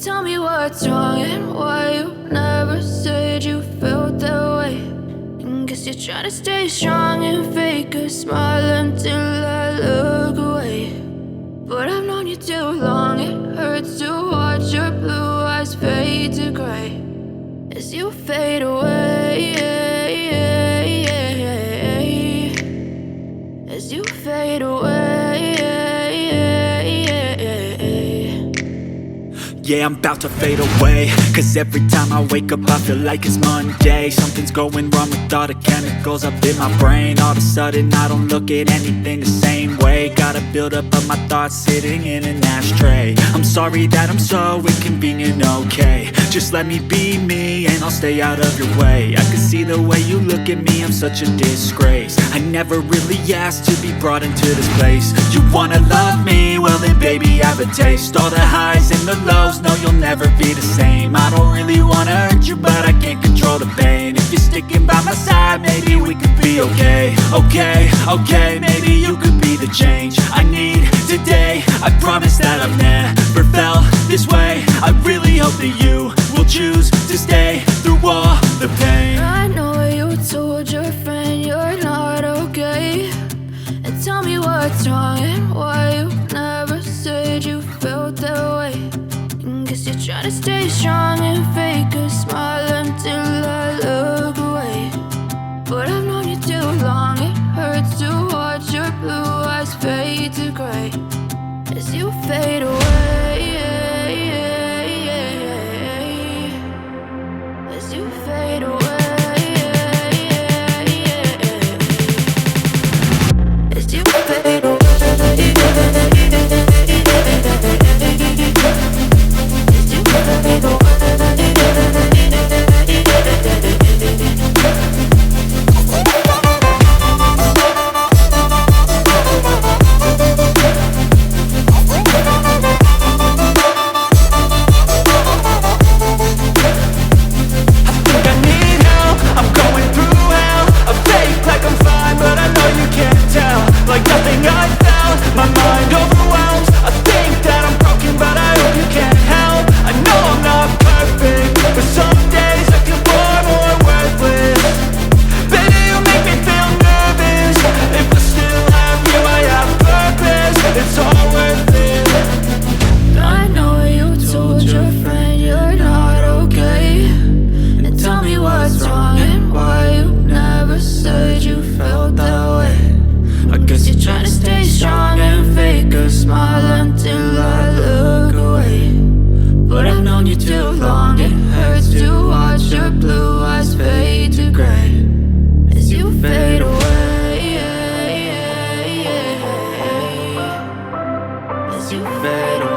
Tell me what's wrong and why you never said you felt that way. And guess you're trying to stay strong and fake a smile until I look away. But I've known you too long, it hurts to watch your blue eyes fade to gray as you fade away. As you fade away. Yeah, I'm about to fade away, cause every time I wake up I feel like it's Monday. Something's going wrong with all the chemicals up in my brain. All of a sudden I don't look at anything the same way. Got a buildup of my thoughts sitting in an ashtray. I'm sorry that I'm so inconvenient, okay. Just let me be me and I'll stay out of your way. I can see the way you look at me, I'm such a disgrace. I never really asked to be brought into this place. You wanna love me? Well then baby I have a taste. All the highs and the lows, no, you'll never be the same. I don't really wanna hurt you, but I can't control the pain. If you're sticking by my side, maybe we could be okay. Okay, maybe you could be the change I need today. I promise that I've never felt this way. I really hope that you will choose to stay through all the pain. I know you told your friend you're not okay. And tell me what's wrong and why you never said you felt that way. Guess you're trying to stay strong and fake a smile until I look away. But I've known you too long, it hurts to watch your blue eyes fade to gray as you fade away. As you fade away. As you fade away. As you fade away.